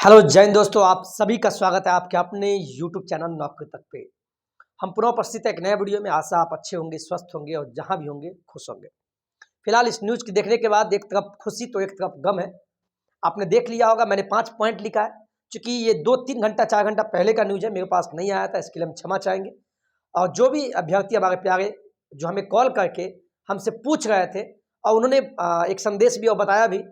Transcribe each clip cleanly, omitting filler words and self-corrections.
Hello जय हिंद दोस्तों, आप सभी का स्वागत है आपके अपने यूट्यूब चैनल नौकरी तक पे। हम पुनः उपस्थित है एक नए वीडियो में। आशा आप अच्छे होंगे, स्वस्थ होंगे और जहां भी होंगे खुश होंगे। फिलहाल इस न्यूज़ की देखने के बाद एक तरफ खुशी तो एक तरफ गम है। आपने देख लिया होगा, मैंने 5 पॉइंट लिखा है। चूँकि ये 2-3 घंटा 4 घंटा पहले का न्यूज़ है, मेरे पास नहीं आया था, इसके लिए हम क्षमा चाहेंगे। और जो भी अभ्यर्थी हमारे प्यारे जो हमें कॉल करके हमसे पूछ रहे थे और उन्होंने एक संदेश भी और बताया भी,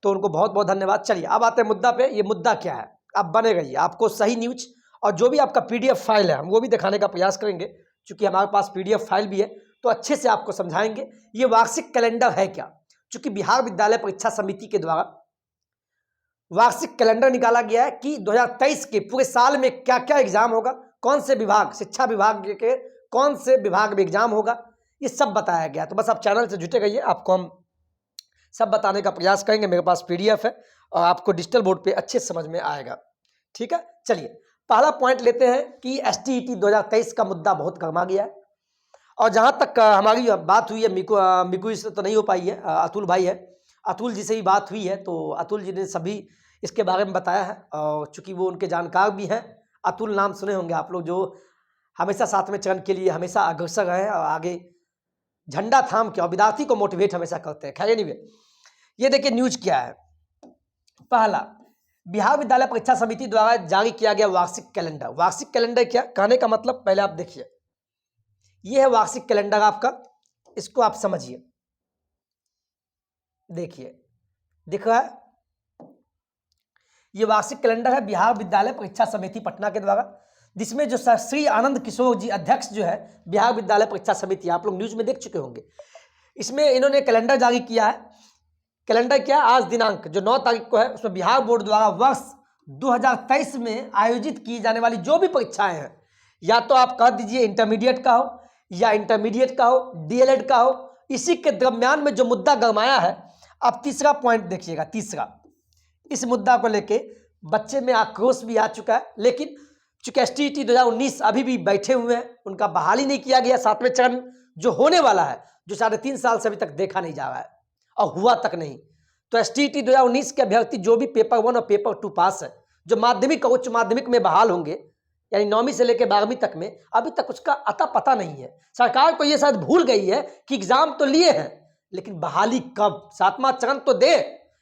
तो उनको बहुत-बहुत धन्यवाद। चलिए अब आते हैं मुद्दा पे। ये मुद्दा क्या है? आप बने रहिए, आपको सही न्यूज़ और जो भी आपका पीडीएफ फाइल है हम वो भी दिखाने का प्रयास करेंगे। चूँकि हमारे पास पीडीएफ फाइल भी है तो अच्छे से आपको समझाएँगे ये वार्षिक कैलेंडर है क्या? चूँकि बिहार विद्यालय परीक्षा समिति के द्वारा वार्षिक कैलेंडर निकाला गया है कि 2023 के पूरे साल में क्या-क्या एग्जाम होगा, कौन से विभाग, शिक्षा विभाग के कौन से विभाग में एग्जाम होगा, ये सब बताया गया है। तो बस आप चैनल से जुटे रहिए, आपको हम सब बताने का प्रयास करेंगे। मेरे पास पीडीएफ है और आपको डिजिटल बोर्ड पे अच्छे से समझ में आएगा। ठीक है, चलिए पहला पॉइंट लेते हैं कि एसटीईटी 2023 का मुद्दा बहुत गर्मा गया है। और जहां तक हमारी बात हुई है, मिकू से तो नहीं हो पाई है, अतुल भाई है, अतुल जी से ही बात हुई है, तो अतुल जी ने सभी इसके बारे में बताया है। और चूंकि वो उनके जानकार भी हैं, अतुल नाम सुने होंगे आप लोग, जो हमेशा सातवें चरण के लिए हमेशा अग्रसर रहे हैं और आगे झंडा थाम के और विद्यार्थी को मोटिवेट हमेशा करते हैं। खैर एनीवे, ये देखिए न्यूज क्या है। पहला, बिहार विद्यालय परीक्षा समिति द्वारा जारी किया गया वार्षिक कैलेंडर। वार्षिक कैलेंडर क्या कहने का मतलब, पहले आप देखिए, यह है वार्षिक कैलेंडर आपका, इसको आप समझिए। देखिए दिख रहा है, यह वार्षिक कैलेंडर है बिहार विद्यालय परीक्षा समिति पटना के द्वारा, जिसमें जो श्री आनंद किशोर जी अध्यक्ष जो है बिहार विद्यालय परीक्षा समिति, आप लोग न्यूज में देख चुके होंगे। इसमें इन्होंने कैलेंडर जारी किया है। कैलेंडर क्या, आज दिनांक जो 9 तारीख को है, उसमें बिहार बोर्ड द्वारा वर्ष 2023 में आयोजित की जाने वाली जो भी परीक्षाएं हैं, या तो आप कह दीजिए इंटरमीडिएट का हो या इंटरमीडिएट का हो, डीएलएड का हो, इसी के दरम्यान में जो मुद्दा गरमाया है। अब तीसरा पॉइंट देखिएगा, तीसरा, इस मुद्दा को लेके बच्चे में आक्रोश भी आ चुका है। लेकिन चूंकि एसटीईटी 2019 अभी भी बैठे हुए हैं, उनका बहाली नहीं किया गया। सातवें चरण जो होने वाला है, जो 3.5 साल से अभी तक देखा नहीं जा रहा है और हुआ तक नहीं, तो एसटीईटी 2019 के अभ्यर्थी जो भी पेपर 1 और पेपर 2 पास है, जो माध्यमिक और उच्च माध्यमिक में बहाल होंगे, यानी 9वीं से लेकर 12वीं तक में, अभी तक उसका अता पता नहीं है। सरकार को यह शायद भूल गई है कि एग्जाम तो लिए हैं, लेकिन बहाली कब, 7वां चरण तो दे।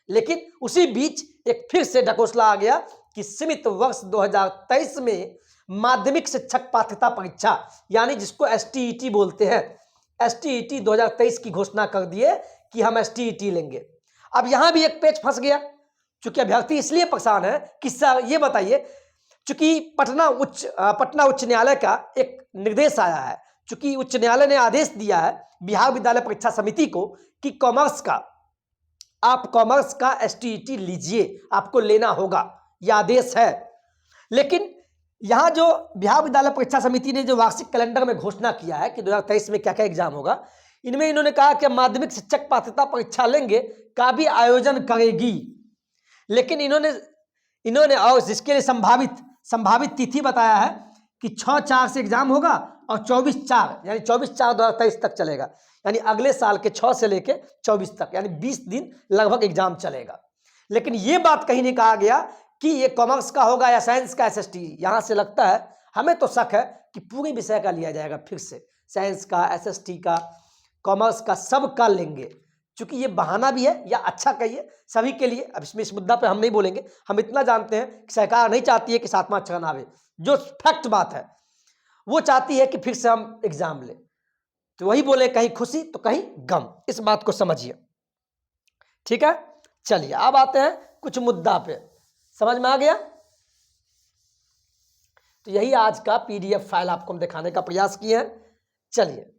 लेकिन उसी बीच एक फिर से ढकोसला आ गया कि सीमित वर्ष 2023 में माध्यमिक शिक्षक पात्रता परीक्षा, यानी जिसको एसटीईटी बोलते हैं, एसटीईटी 2023 की घोषणा कर दिए कि हम एसटीईटी लेंगे। अब यहां भी एक पेच फंस गया, क्योंकि अभ्यर्थी इसलिए परेशान है कि सर ये बताइए, चूंकि पटना उच्च न्यायालय का एक निर्देश आया है, चूंकि उच्च न्यायालय ने आदेश दिया है बिहार विद्यालय परीक्षा समिति को कि आप कॉमर्स का एसटीईटी लीजिए, आपको लेना होगा, यह आदेश है। लेकिन यहां जो बिहार विद्यालय परीक्षा समिति ने जो वार्षिक कैलेंडर में घोषणा किया है कि 2023 में क्या क्या एग्जाम होगा, इनमें इन्होंने कहा कि माध्यमिक शिक्षक पात्रता परीक्षा लेंगे का भी आयोजन करेगी। लेकिन इन्होंने और जिसके लिए संभावित तिथि बताया है कि 6/4 से एग्जाम होगा और 24/4 यानी 24/4/2023 तक चलेगा, यानी अगले साल के 6 से लेके 24 तक, यानी 20 दिन लगभग एग्जाम चलेगा। लेकिन यह बात कहीं नहीं कहा गया कि ये कॉमर्स का होगा या साइंस का एसएसटी। यहां से लगता है, हमें तो शक है कि पूरे विषय का लिया जाएगा फिर से, साइंस का, एसएसटी का, कॉमर्स का, सब का लेंगे। चूंकि ये बहाना भी है, या अच्छा कहिए सभी के लिए। अब इसमें इस मुद्दा पे हम नहीं बोलेंगे, हम इतना जानते हैं कि सरकार नहीं चाहती है कि 7वां चरण आवे, जो फैक्ट बात है, वो चाहती है कि फिर से हम एग्जाम लें। तो वही बोले, कहीं खुशी तो कहीं गम, इस बात को समझिए। ठीक है, चलिए अब आते हैं कुछ मुद्दा पे, समझ में आ गया। तो यही आज का पीडीएफ फाइल आपको हम दिखाने का प्रयास किए हैं। चलिए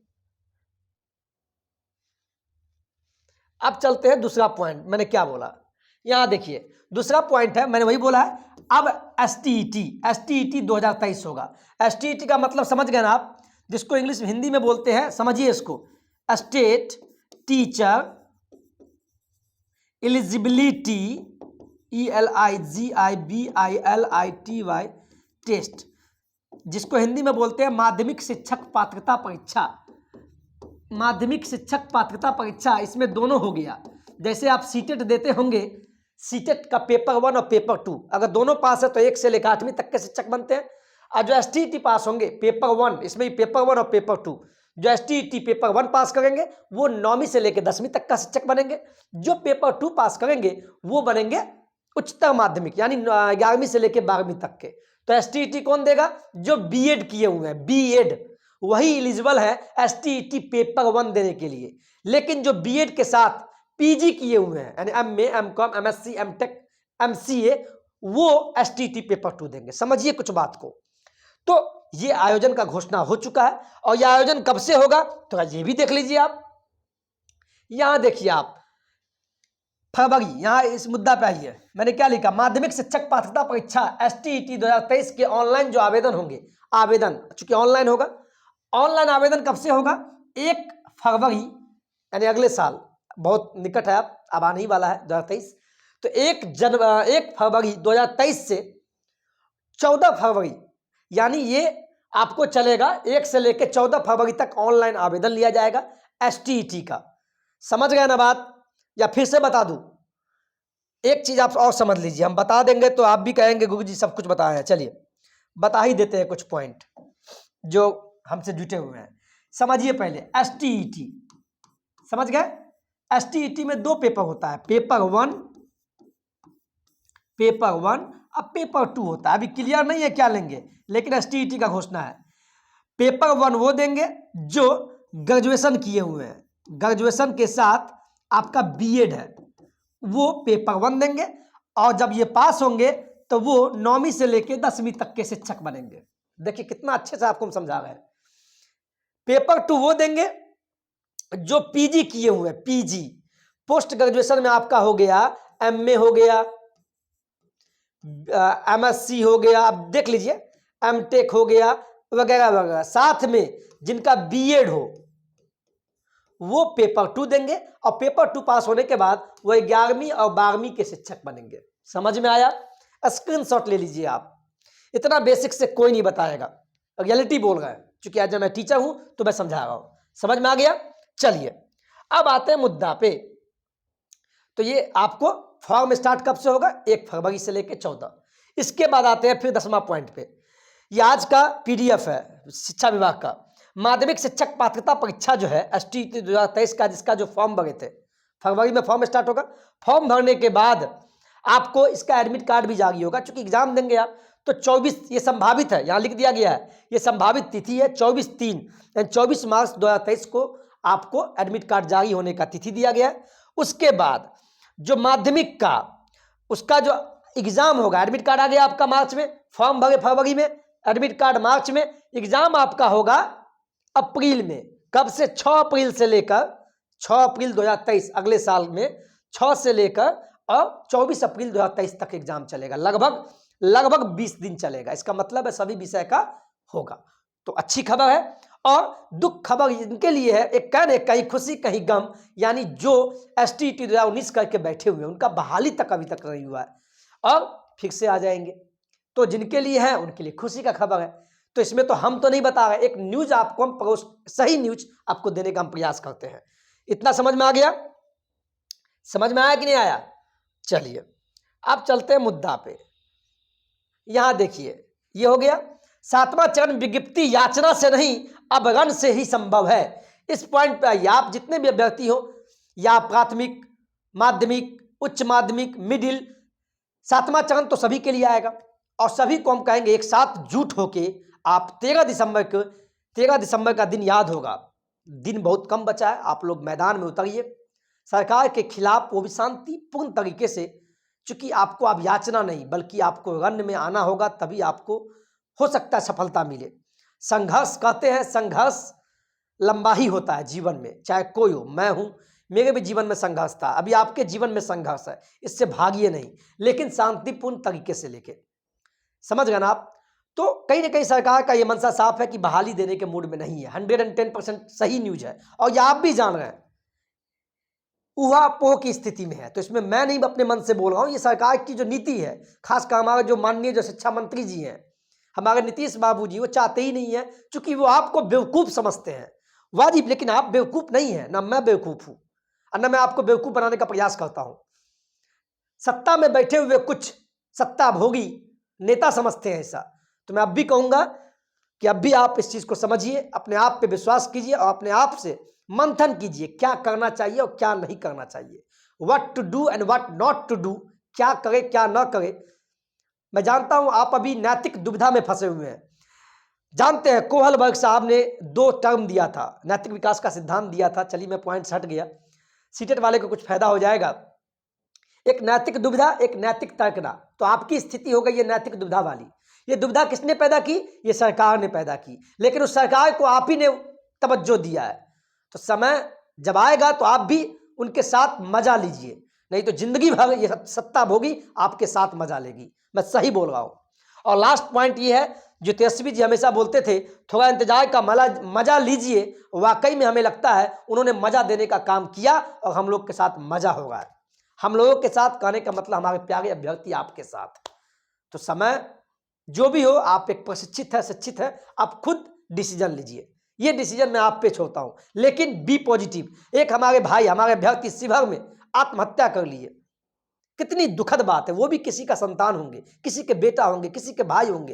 अब चलते हैं दूसरा पॉइंट। मैंने क्या बोला, यहां देखिए दूसरा पॉइंट है, मैंने वही बोला है। अब एसटीईटी 2023 होगा। एसटीईटी का मतलब समझ गए ना आप, जिसको इंग्लिश हिंदी में बोलते हैं, समझिए इसको, state teacher eligibility, ELIGIBILITY test, जिसको हिंदी में बोलते हैं माध्यमिक शिक्षक पात्रता परीक्षा। माध्यमिक शिक्षक पात्रता परीक्षा, इसमें दोनों हो गया। जैसे आप सीटेट देते होंगे सीटेट का पेपर 1 और पेपर 2, अगर दोनों पास है तो 1 से लेकर 8वीं तक के शिक्षक बनते हैं। और जो एसटीईटी पास होंगे पेपर 1, इसमें भी पेपर 1 और पेपर 2, जो एसटीईटी पेपर 1 पास करेंगे वो 9वीं से लेकर 10वीं तक का शिक्षक बनेंगे। जो पेपर 2 पास करेंगे वो बनेंगे उच्चतर माध्यमिक, यानी 11वीं से लेकर 12वीं तक के। तो एसटीईटी कौन देगा? जो बीएड किए हुए हैं, बीएड, वही एलिजिबल है एसटीईटी पेपर 1 देने के लिए। लेकिन जो बीएड के साथ पीजी किए हुए हैं, यानी MA, MCom, MSc, MTech, MCA, वो एसटीईटी पेपर 2 देंगे। समझिए कुछ बात को। तो ये आयोजन का घोषणा हो चुका है। और यह आयोजन कब से होगा तो ये भी देख लीजिए आप। यहां देखिए आप, फरवरी, यहां इस मुद्दा पे आइए, मैंने क्या लिखा, माध्यमिक शिक्षक पात्रता परीक्षा एसटीईटी 2023 के ऑनलाइन जो आवेदन होंगे, आवेदन चूंकि ऑनलाइन होगा, ऑनलाइन आवेदन कब से होगा? 1 फरवरी, यानी अगले साल, बहुत निकट है, अब आने ही वाला है 2023। तो 1 फरवरी 2023 से 14 फरवरी, यानी ये आपको चलेगा 1 से लेकर 14 फरवरी तक ऑनलाइन आवेदन लिया जाएगा एसटीईटी का। समझ गए ना बात? या फिर से बता दूं? एक चीज आप और समझ लीजिए, हम बता देंगे तो आप भी कहेंगे गुरुजी सब कुछ बताया है। चलिए बता ही देते हैं कुछ पॉइंट जो हमसे जुटे हुए हैं। समझिए पहले एसटीईटी, समझ गए? एसटीईटी में 2 पेपर होता है, पेपर 1 अब पेपर 2 होता है। अभी क्लियर नहीं है क्या लेंगे, लेकिन एसटीईटी का घोषणा है। पेपर 1 वो देंगे जो ग्रेजुएशन किए हुए हैं, ग्रेजुएशन के साथ आपका बीएड है, वो पेपर 1 देंगे। और जब ये पास होंगे तो वो 9वीं से लेकर 10वीं तक के शिक्षक बनेंगे। देखिए कितना अच्छे से आपको हम समझा रहे हैं। पेपर 2 वो देंगे जो पीजी किए हुए हैं, पीजी, पोस्ट ग्रेजुएशन में आपका हो गया, एमए हो गया, एमएससी हो गया, आप देख लीजिए, एमटेक हो गया, वगैरह वगैरह, साथ में जिनका बीएड हो वो पेपर 2 देंगे। और पेपर 2 पास होने के बाद वो 11वीं और 12वीं के शिक्षक बनेंगे। समझ में आया? स्क्रीनशॉट ले लीजिए आप, इतना बेसिक से कोई नहीं बताएगा, रियलिटी बोल रहे हैं, क्योंकि आज मैं टीचर हूं तो मैं समझा रहा हूं। समझ में आ गया? चलिए अब आते हैं मुद्दा पे। तो ये आपको फॉर्म स्टार्ट कब से होगा? 1 फरवरी से लेकर 14। इसके बाद आते हैं फिर 10वां पॉइंट पे। ये आज का पीडीएफ है शिक्षा विभाग का, माध्यमिक शिक्षक पात्रता परीक्षा जो है एसटीईटी 2023 का, जिसका जो फॉर्म भरे थे, फरवरी में फॉर्म स्टार्ट होगा। फॉर्म भरने के बाद आपको इसका एडमिट कार्ड भी जारी होगा, क्योंकि एग्जाम देंगे आप तो 24, ये संभावित है, यहाँ लिख दिया गया है, ये संभावित तिथि है 24/3, यानी 24 मार्च 2023 को आपको एडमिट कार्ड जारी होने का तिथि दिया गया है। उसके बाद जो माध्यमिक का उसका जो एग्जाम होगा, एडमिट कार्ड आ गया आपका मार्च में, फॉर्म भरे फरवरी में, एडमिट कार्ड मार्च में, एग्जाम आपका होगा अप्रैल में। कब से? 6 अप्रैल से लेकर 6 अप्रैल 2023, अगले साल में 6 से लेकर और 24 अप्रैल 2023 तक एग्जाम चलेगा। लगभग 20 दिन चलेगा। इसका मतलब है सभी विषय का होगा। तो अच्छी खबर है। और दुख खबर इनके लिए है, एक कहने कहीं खुशी कहीं गम, यानी जो एसटीईटी 2019 करके बैठे हुए हैं उनका बहाली तक अभी तक नहीं हुआ है और फिर से आ जाएंगे। तो जिनके लिए है उनके लिए खुशी का खबर है। तो इसमें तो हम तो नहीं बता रहे, एक न्यूज आपको हम सही न्यूज आपको देने का हम प्रयास करते हैं। इतना समझ में आ गया? समझ में आया कि नहीं आया? चलिए अब चलते हैं मुद्दा पे। यहां देखिए, ये हो गया 7वां चरण, विज्ञप्ति याचना से नहीं अवगण से ही संभव है। इस पॉइंट पे आइए, आप जितने भी अभ्यर्थी हो, या प्राथमिक, माध्यमिक, उच्च माध्यमिक, मिडिल, 7वां चरण तो सभी के लिए आएगा। और सभी को हम कहेंगे एक साथ जुट होके आप 13 दिसंबर का दिन याद होगा, दिन बहुत कम बचा है, आप लोग मैदान में उतरिए सरकार के खिलाफ, वो भी शांतिपूर्ण तरीके से, क्योंकि आपको अब याचना नहीं बल्कि आपको रण में आना होगा, तभी आपको हो सकता है सफलता मिले। संघर्ष कहते हैं, संघर्ष लंबा ही होता है जीवन में, चाहे कोई हो। मैं हूं, मेरे भी जीवन में संघर्ष था, अभी आपके जीवन में संघर्ष है, इससे भागिए नहीं, लेकिन शांतिपूर्ण तरीके से लेके। समझ गए ना आप? तो कहीं ना कहीं सरकार का यह मंशा साफ है कि बहाली देने के मूड में नहीं है। 110% सही न्यूज है, और ये आप भी जान रहे हैं, ऊहापोह की स्थिति में है। तो इसमें मैं नहीं अपने मन से बोल रहा हूं, ये सरकार की जो नीति है, खासकर हमारे जो माननीय जो शिक्षा मंत्री जी हैं, हमारे नीतीश बाबू जी, वो चाहते ही नहीं है, क्योंकि वो आपको बेवकूफ समझते हैं। वाजिब, लेकिन आप बेवकूफ नहीं है, ना मैं बेवकूफ हूं और ना मैं आपको बेवकूफ बनाने का प्रयास करता हूं। सत्ता में बैठे हुए कुछ सत्ता भोगी नेता समझते हैं ऐसा। तो मैं अब भी कहूंगा कि अब भी आप इस चीज को समझिए, अपने आप पे विश्वास कीजिए और अपने आप से मंथन कीजिए क्या करना चाहिए और क्या नहीं करना चाहिए, what to do and what not to do, क्या करे क्या ना करे। मैं जानता हूं आप अभी नैतिक दुविधा में फंसे हुए हैं। जानते हैं कोहलबर्ग साहब ने 2 टर्म दिया था, नैतिक विकास का सिद्धांत दिया था। चलिए मैं पॉइंट हट गया, सीटेट वाले को कुछ फायदा हो जाएगा। एक नैतिक दुविधा, एक नैतिक तर्कना। तो आपकी स्थिति हो गई ये नैतिक दुविधा वाली। ये दुविधा किसने पैदा की? ये सरकार ने पैदा की, लेकिन उस सरकार को आप ही ने तवज्जो दिया है। तो समय जब आएगा तो आप भी उनके साथ मजा लीजिए, नहीं तो जिंदगी भर ये सत्ता भोगी आपके साथ मजा लेगी। मैं सही बोल रहा हूं। और लास्ट पॉइंट ये है, जो तेजस्वी जी हमेशा बोलते थे थोड़ा इंतजार का मजा लीजिए, वाकई में हमें लगता है उन्होंने मजा देने का काम किया और हम लोग के साथ मजा होगा। हम लोगों के साथ कहने का मतलब हमारे प्यारे अभ्यर्थी आपके साथ। तो समय जो भी हो, आप एक प्रशिक्षित है, शिक्षित है, आप खुद डिसीजन लीजिए। ये डिसीजन मैं आप पे छोड़ता हूं, लेकिन बी पॉजिटिव। एक हमारे भाई, हमारे अभ्यर्थी शिवहर में आत्महत्या कर लिए, कितनी दुखद बात है। वो भी किसी का संतान होंगे, किसी के बेटा होंगे, किसी के भाई होंगे।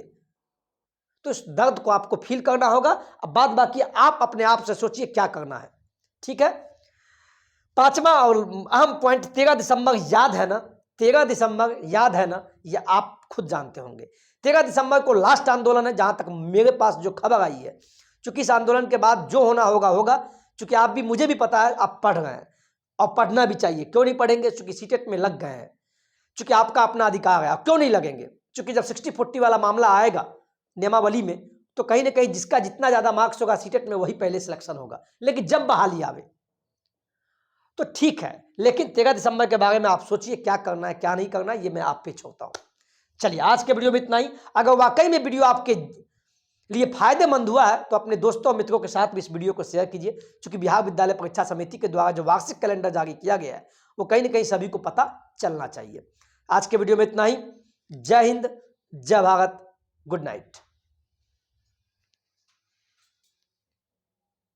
तो इस दर्द को आपको फील करना होगा। अब बात बाकी आप अपने आप से सोचिए क्या करना है, ठीक है। 5वां और अहम पॉइंट, 13 दिसंबर याद है ना? 13 दिसंबर याद है ना? ये आप खुद जानते होंगे। 13 दिसंबर को लास्ट आंदोलन है, जहां तक मेरे पास जो खबर आई है। चूंकि इस आंदोलन के बाद जो होना होगा होगा, चूंकि आप भी, मुझे भी पता है आप पढ़ रहे हैं और पढ़ना भी चाहिए। क्यों नहीं पढ़ेंगे? चूंकि सीटेट में लग गए हैं, चूंकि आपका अपना अधिकार है। आप क्यों नहीं लगेंगे? चूंकि जब 60-40 वाला मामला आएगा नियमावली में, तो कहीं ना कहीं जिसका जितना ज्यादा मार्क्स होगा सीटेट में, वही पहले सिलेक्शन होगा। लेकिन जब बहाली आवे तो ठीक है, लेकिन 13 दिसंबर के बारे में आप सोचिए क्या करना है क्या नहीं करना है, ये मैं आप पे छोड़ता हूं। चलिए आज के वीडियो में इतना ही। अगर वाकई में वीडियो आपके लिए फायदेमंद हुआ है तो अपने दोस्तों और मित्रों के साथ भी इस वीडियो को शेयर कीजिए। क्योंकि बिहार विद्यालय परीक्षा समिति के द्वारा जो वार्षिक कैलेंडर जारी किया गया है, वो कहीं ना कहीं सभी को पता चलना चाहिए। आज के वीडियो में इतना ही। जय हिंद, जय भारत, गुड नाइट।